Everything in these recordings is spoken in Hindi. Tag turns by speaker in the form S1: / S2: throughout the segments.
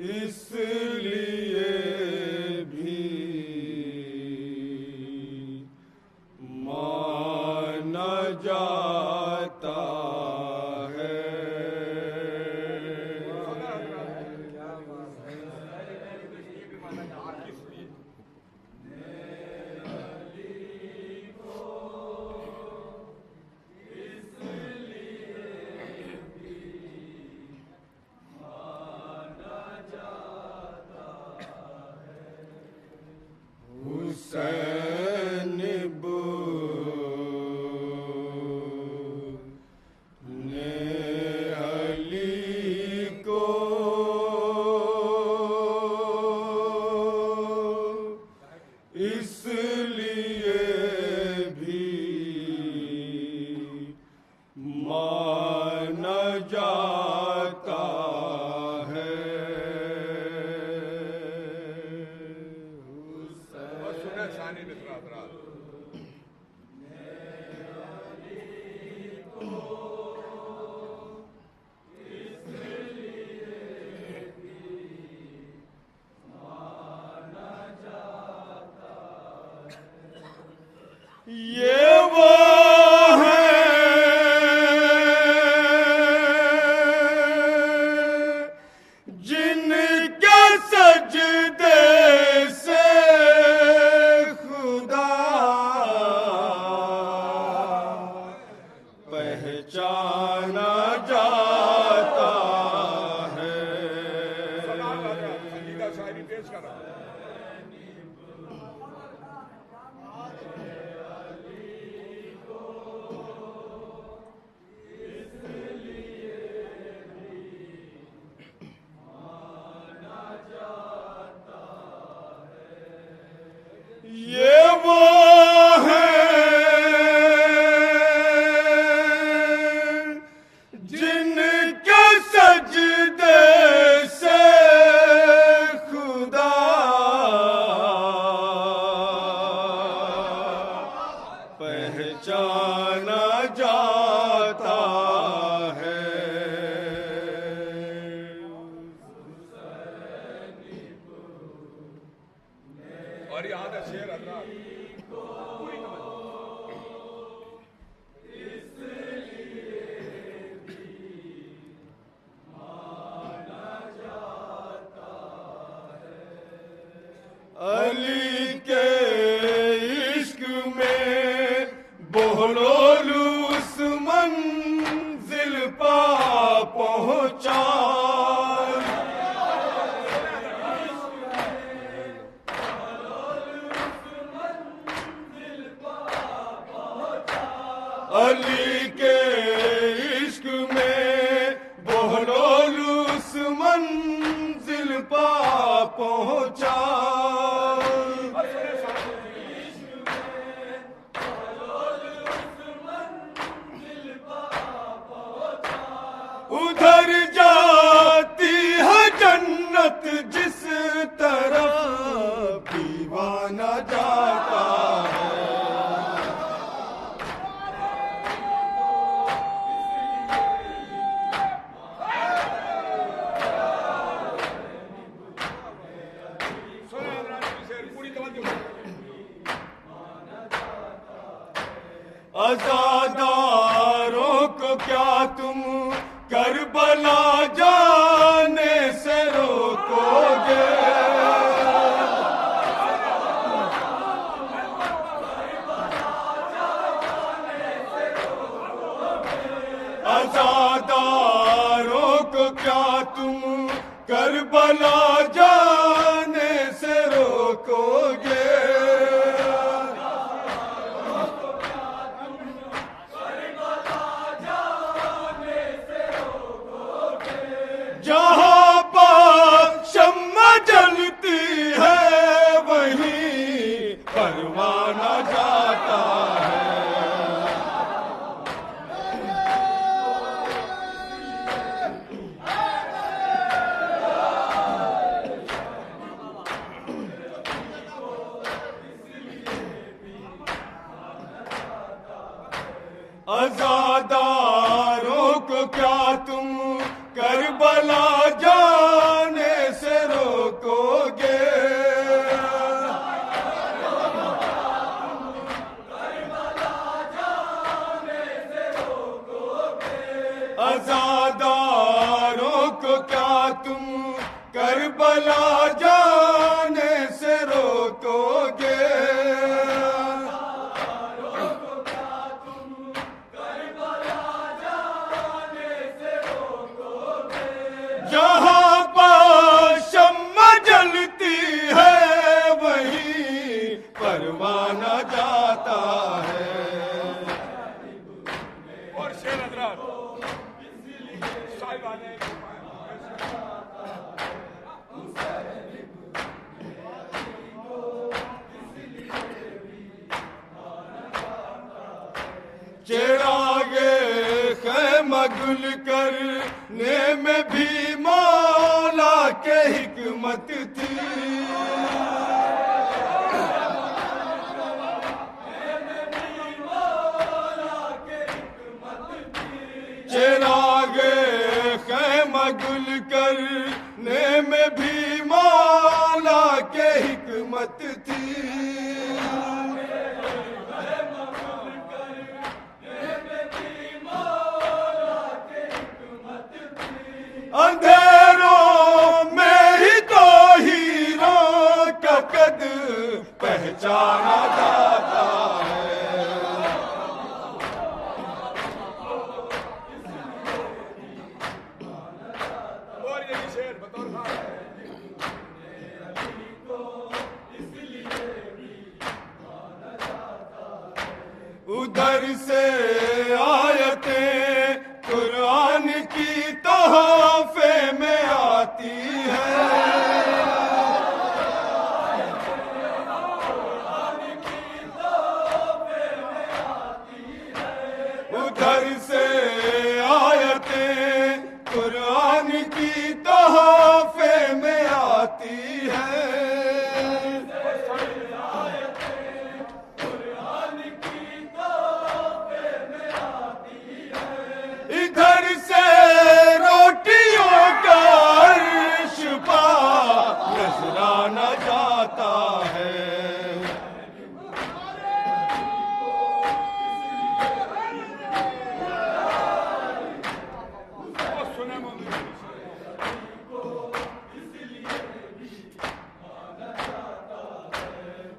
S1: इसलिए भी माना जाता है। हुसैन ने अली को इसलिए भी माना जाता है।
S2: शानी मित्र हजरात,
S1: ये वो है जिनके सजदे से खुदा पहचाना जाता है।
S2: संगीता शायरी पेश कर रहा हूं।
S1: ये वो है जिनके सजदे से खुदा पहचाना जाता है।
S2: और यहाँ का शेर हजरात, पूरी
S1: अली के इश्क में बोलोलू उस मंजिल पा पहुंचा। अली के इश्क में बोलोलू उस मंजिल पा पहुंचा। उधर जाती है जन्नत जिस तरफ दीवाना जाता है। अज़ादारों को क्या तुम करबला जाने से रोकोगे? अज़ादारों को क्या तुम करबला जाने से रोकोगे? जहाँ पर शम्मा जलती है वहीं परवाना जाता है। करबला जाने से रोकोगे। जहाँ पर शम्मा जलती है वहीं परवाना जाता है।
S2: और शेर हजरात साहिबान
S1: चिरागे खैमा गुल करने में भी मौला के हिकमत थी। चिरागे खैमा गुल करने में भी मौला के हिकमत थी। अंधेरों में ही तो हीरों का कद पहचाना जाता है।
S2: और ये शेर बतौर खान
S1: उधर से आयतें कुरान की तोहफे में आती है। उधर से आयतें कुरान की तोहफे में आती है। इधर से रोटियों का अर्श पा नजराना जाता है।
S2: सुने मोदी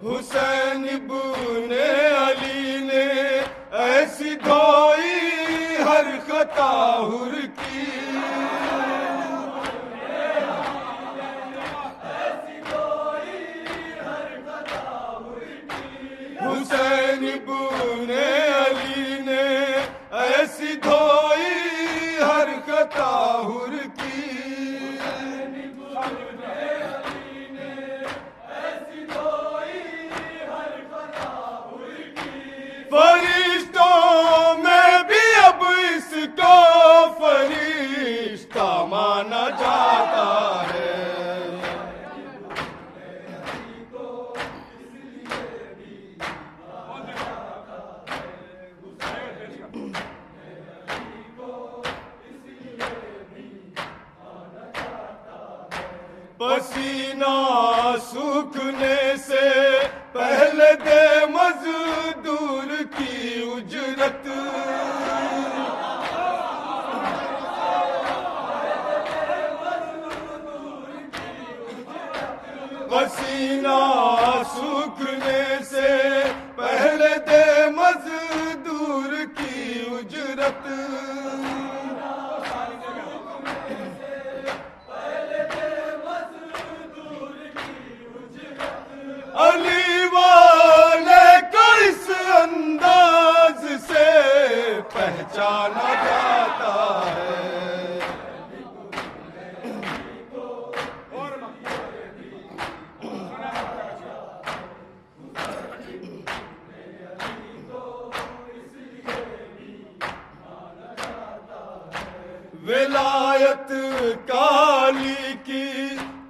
S1: हुसैन इब्ने अली ने ऐसी धोई हर खता हुर की। हुसैन इब्ने अली ने ऐसी धोई हर खता हुर की। फरिश्तों में भी अब इसको फरिश्ता माना जाता है। पसीना सूखने से पहले दे मजदूर की उजरत। पसीना सूखने से पहले दे मजदूर की उजरत। अली वाले को इस अंदाज से पहचाना जाता है। विलायत काली की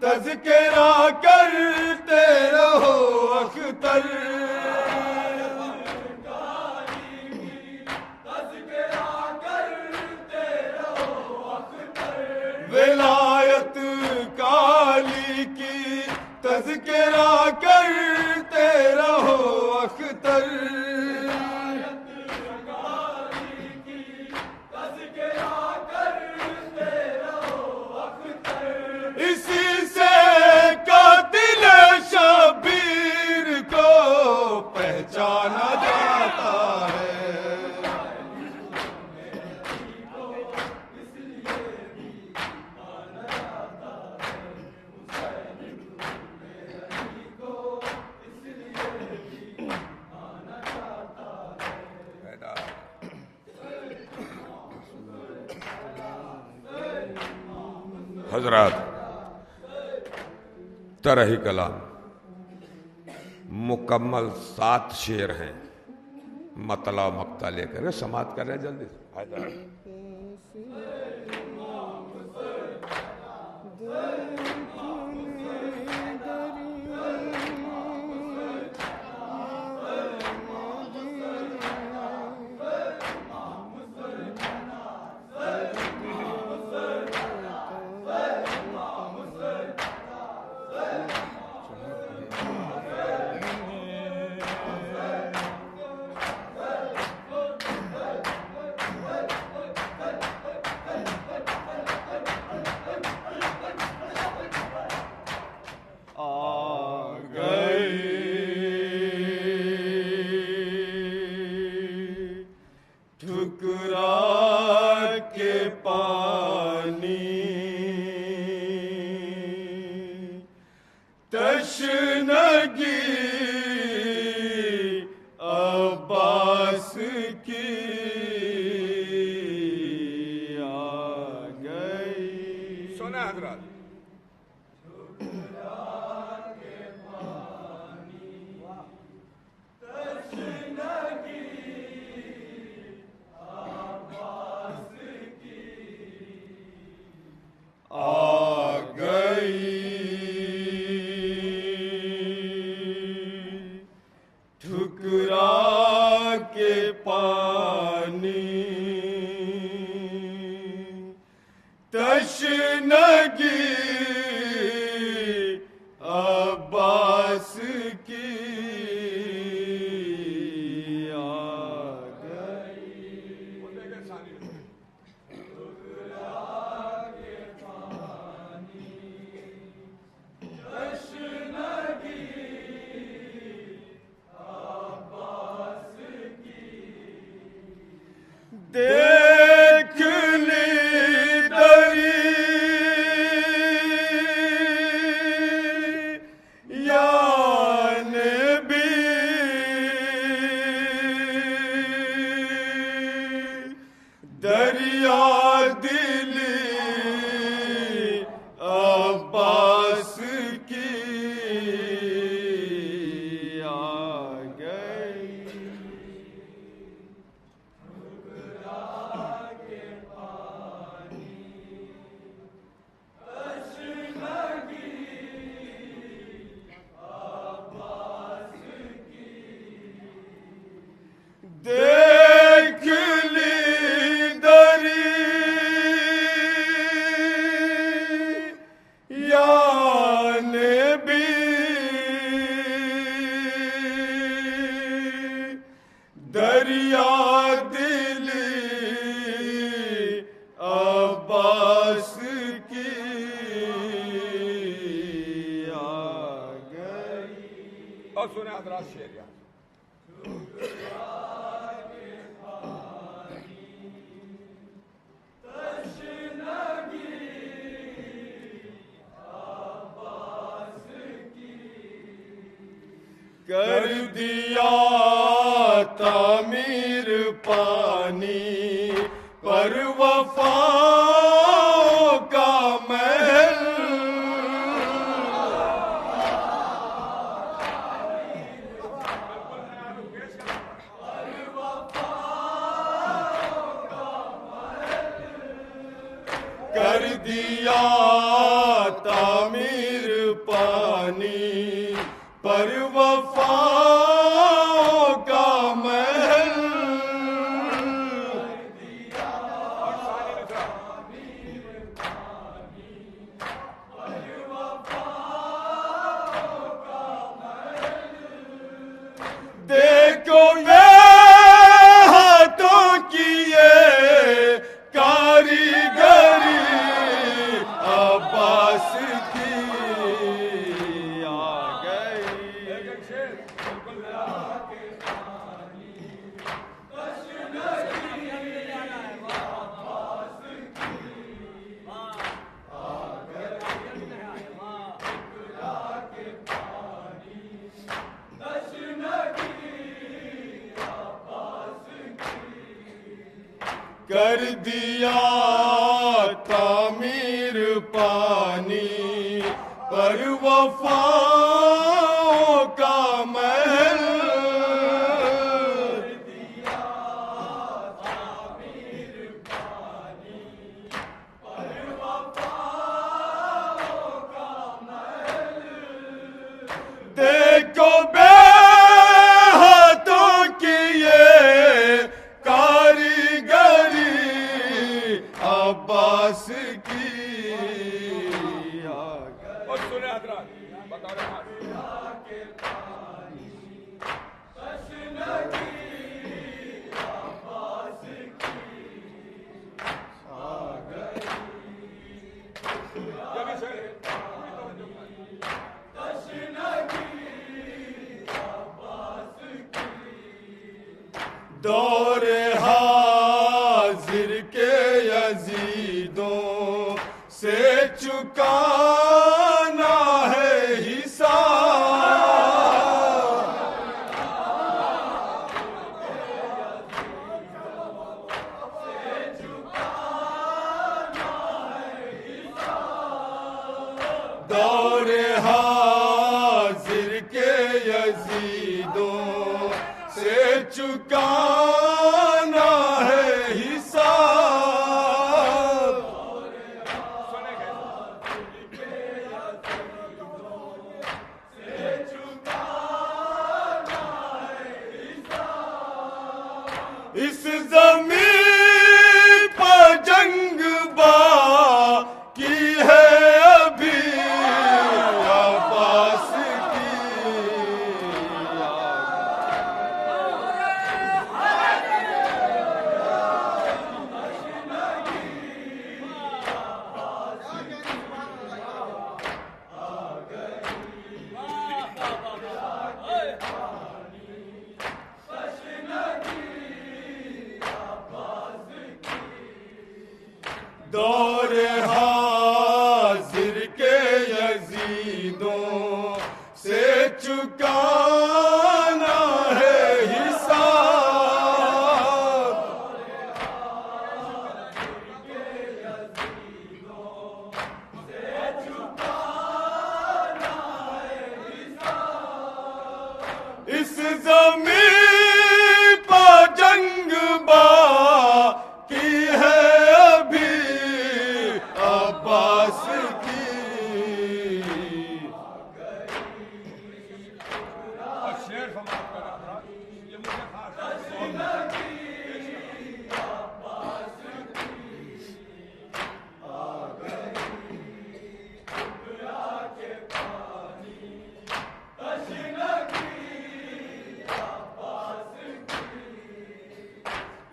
S1: तज़किरा करते रहो अख्तर। विलायत काली की तज़किरा करते रहो अख्तर। इसी से हजरात, तरह कलाम मुकम्मल 7 शेर हैं। मतला मक्ता लेकर समाप्त कर रहे हैं जल्दी से।
S3: कर दिया तामीर पानी पर वफाओं का महल, कर दिया तामीर पानी पर वफाओं का महल, देखो ये हाथों की ये कारीगरी अब्बास की आ गई। कर दिया तामीर पा वफाओं का महल देखो बे हाथों की ये कारीगरी अब्बास की।
S2: और सुने हजरात, बता रहे हैं ये भी शेर है।
S3: दौरे हाजिर के यजीदों से चुकाना है हिसाब। दौरे हाजिर के यजीदों से चुकाना है हिसाब। इस जमीन पर जंग बाकी है अभी अब्बास की। दौरे हाजिर के यजीदों से चुकाना है हिसाब। इस जमीन पर जंग बाकी है अभी अब्बास की।
S2: और शेर समाप्त कर रहा था, ये मुझे खास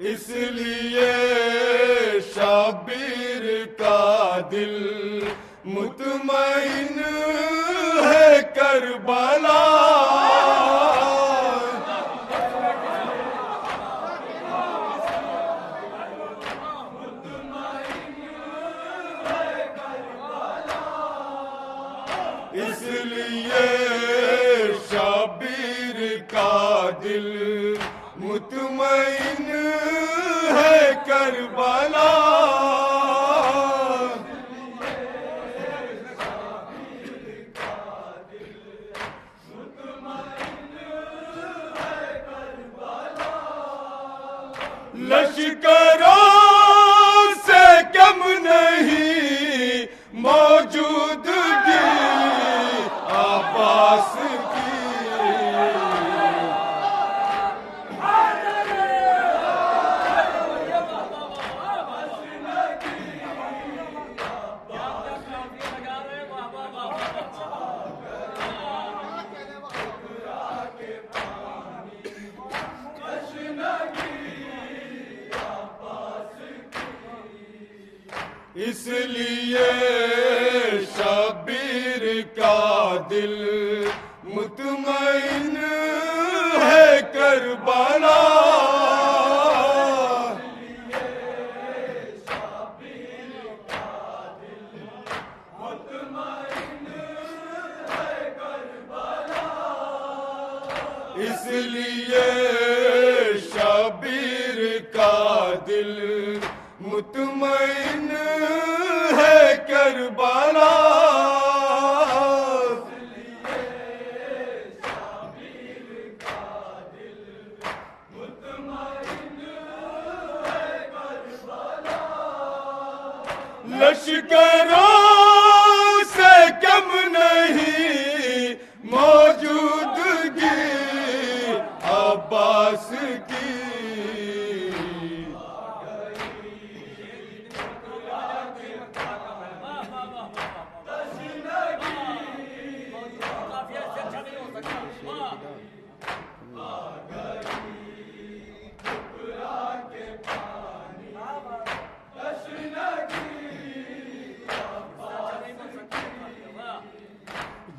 S3: इसलिए शाबिर का दिल मुतमईन है करबला। इसलिए शाबिर का दिल मुतमईन है करबला। लश्करों से कम नहीं मौजूदगी अब्बास की। इसलिए शबीर का दिल मुतमईन है करबला। इसलिए शबीर का दिल मुतमईन है करबला। लश्करों से कम नहीं मौजूदगी अब्बास की।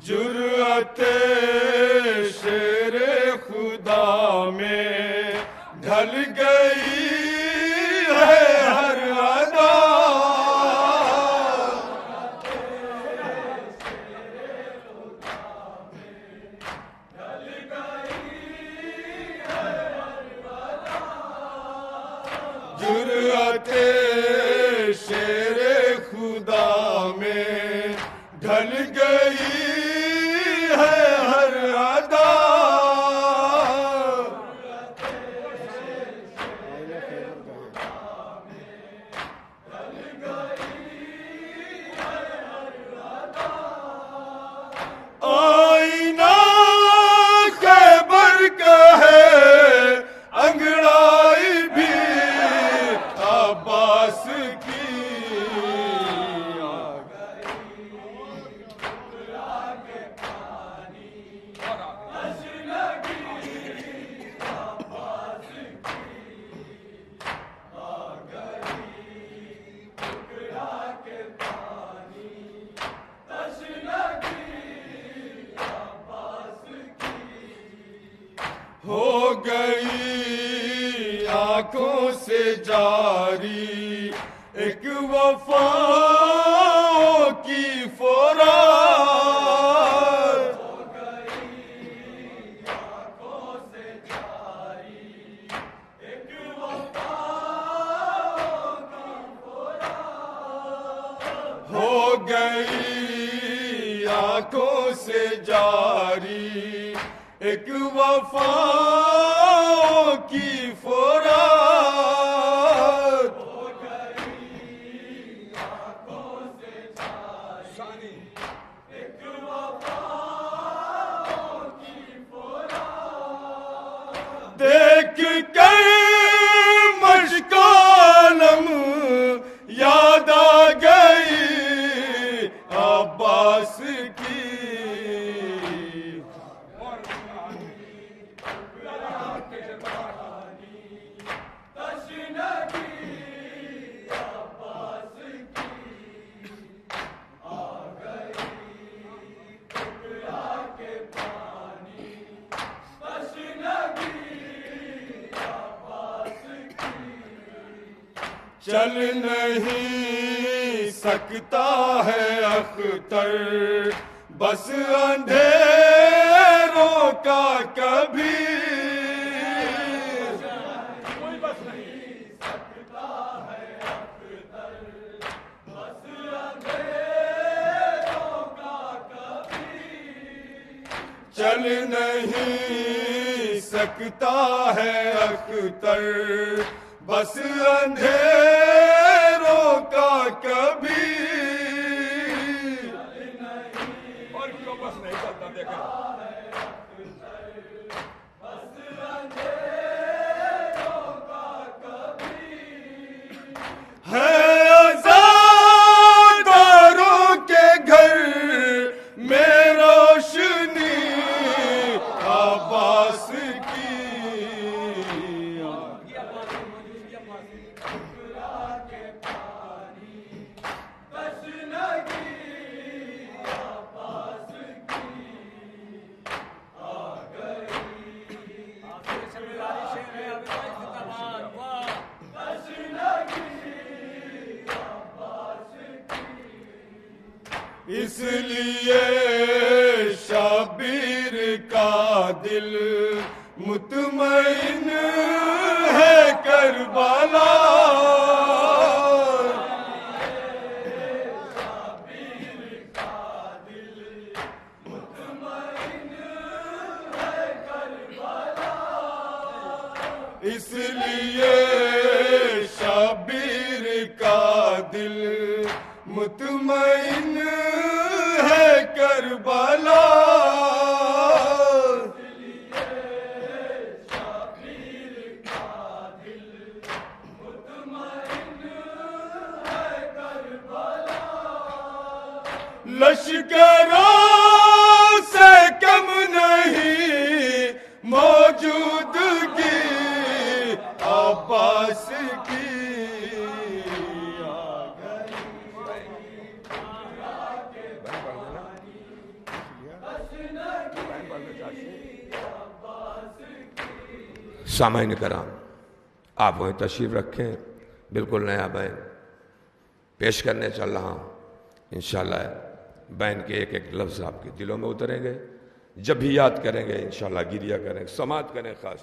S3: जुर्अते शेरे खुदा में ढल गई है हर अदा। जुर्अते शेरे खुदा में ढल गई है हर अदा। आईना खैबर का है अंगड़ाई भी अब्बास की। हो गई आंखों से जारी एक वफाओं की फौराद। हो गई आंखों से जारी एक वफाओं की फौराद। हो गई आंखों से जारी एक वफाओं की फौराद। देख कर मशकालम याद आ गई अब्बास की। चल नहीं सकता है अख्तर बस अंधेरों का कभी। कोई बस नहीं सकता है अख्तर बस अंधेरों का कभी। चल नहीं सकता है अख्तर बस अंधेरों का कभी।
S2: और क्यों बस नहीं चलता देखा।
S3: बस अंधेरों का कभी है आज़ादारों के घर में रोशनी अब्बास की। इसलिए शाबिर का दिल मुतमईन है करबला। इसलिए शाबिर का दिल मुतमईन है करबला। लश्करों से कम नहीं मौजूदगी अब्बास की आ
S1: गई। सामान्य कराम, आप वहीं तशरीफ रखें। बिल्कुल नया बैन पेश करने चल रहा हूं। इंशाल्लाह बैन के एक एक लफ्ज आपके दिलों में उतरेंगे। जब भी याद करेंगे इंशाल्लाह गिरिया करें, समात करें। खास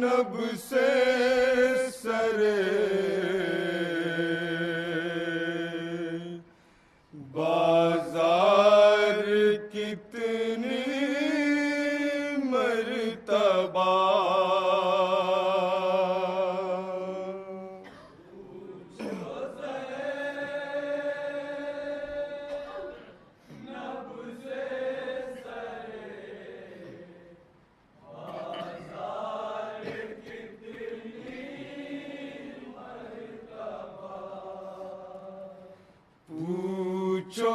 S3: नब से सरे बाजार कितनी मर्तबा। पूछो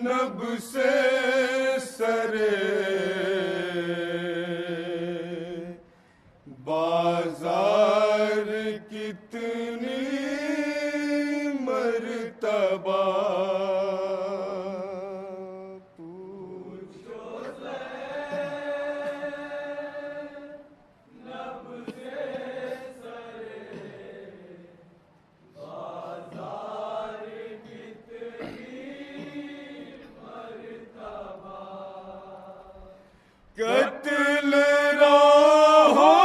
S3: नब से सरे बाजार कितनी मर्तबा। कत्ल राहों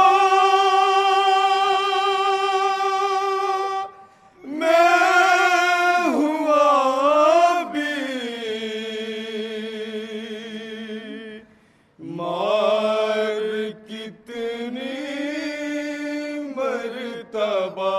S3: में हुआ भी मार कितनी मर्तबा।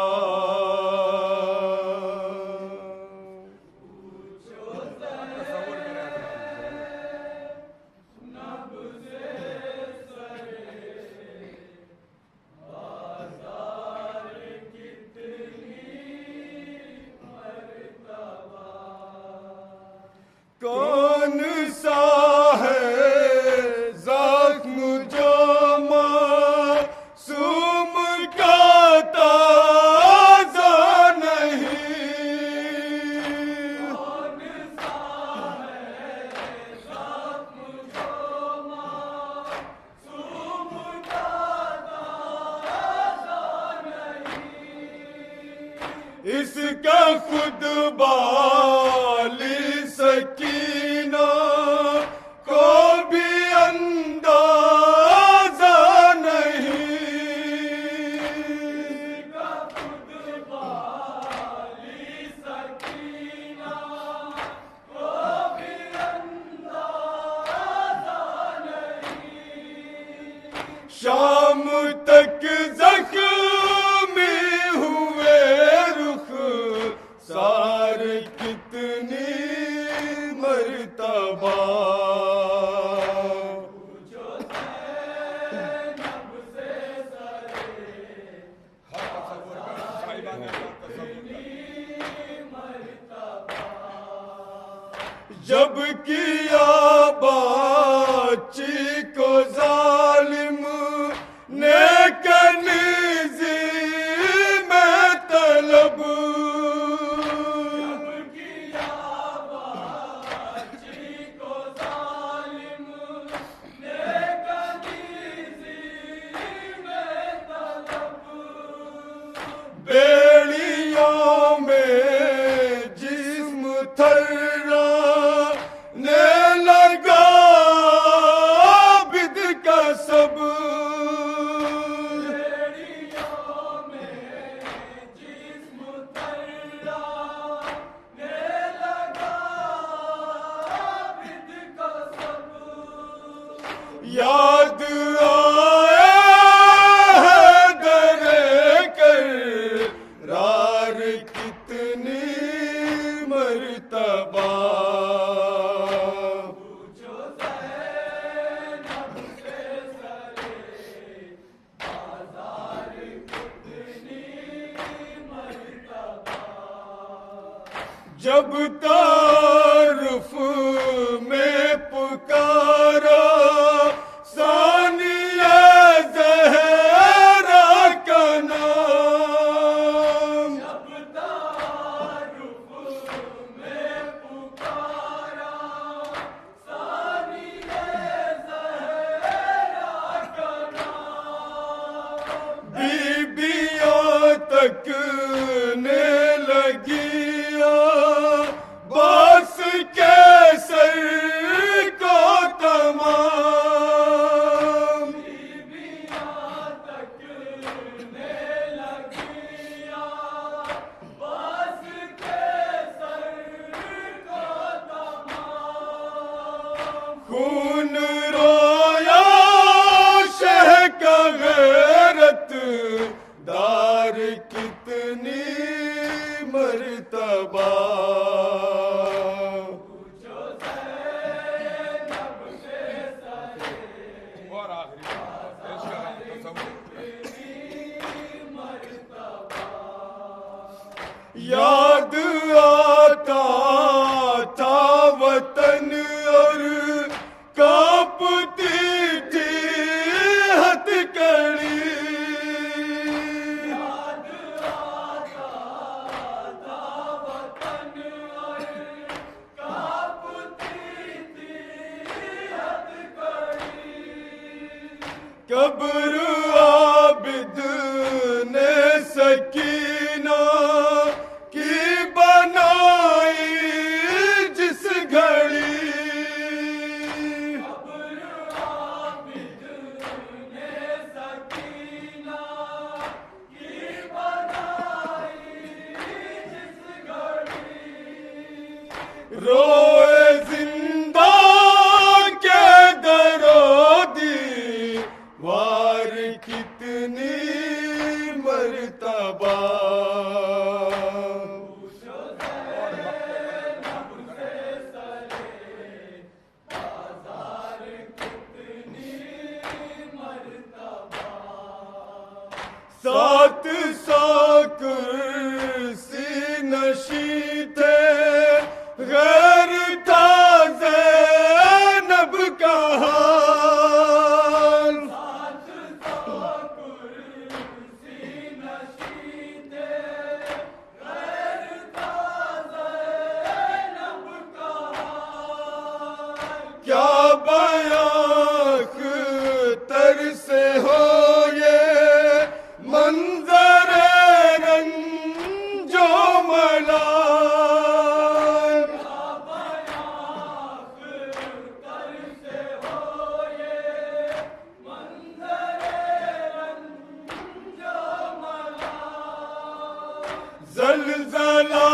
S3: कौन सा है जख्म जो मासूम का ताज़ा नहीं। कौन सा है जख्म जो मासूम का ताज़ा नहीं। इसका खुद बाली सकीना को भी अंदाजा नहीं। खुद बाली सकीना को भी अंदाजा नहीं। शाम तक जख्मी हुए रुख सारे कितनी मर्तबा। जब किया बाची को जालिम ने कनीज़ी में तलब। थर्राने लगा बिद का सब। याद आए दरे कर रार कितनी मर्तबा। जब तारुफ में पुकारा सानिया ज़हरा का नाम। जब तारुफ में पुकारा सानिया ज़हरा का नाम। बीबियां तक ने लगिया बास के सर को तमाम। बीबियां तक ने लगिया बास के सर को तमाम। खून रोया शह का गैरत दार कितनी मर्तबा।
S2: और आखिरी पेश कर रहा हूं
S3: याद आता था वतन और कांपती थी हथकड़ी। याद आता था वतन और कांपती थी हथकड़ी। कब्र आबिद ने सकीना की बनाई जिस घड़ी। कब्र आबिद ने सकीना की बनाई जिस घड़ी। रोए जिंदा के दरोदी वार कितनी मर्तबा। सात सौ कुर्सी नशी थे गैर था ज़ैनब का हाल। सात सौ कुर्सी नशी थे गैर था ज़ैनब का हाल। क्या बयां तर से हो ये मंजर रंजो मलाल। क्या बयां तर से हो ये मंजर रंजो मलाल। ज़लज़ला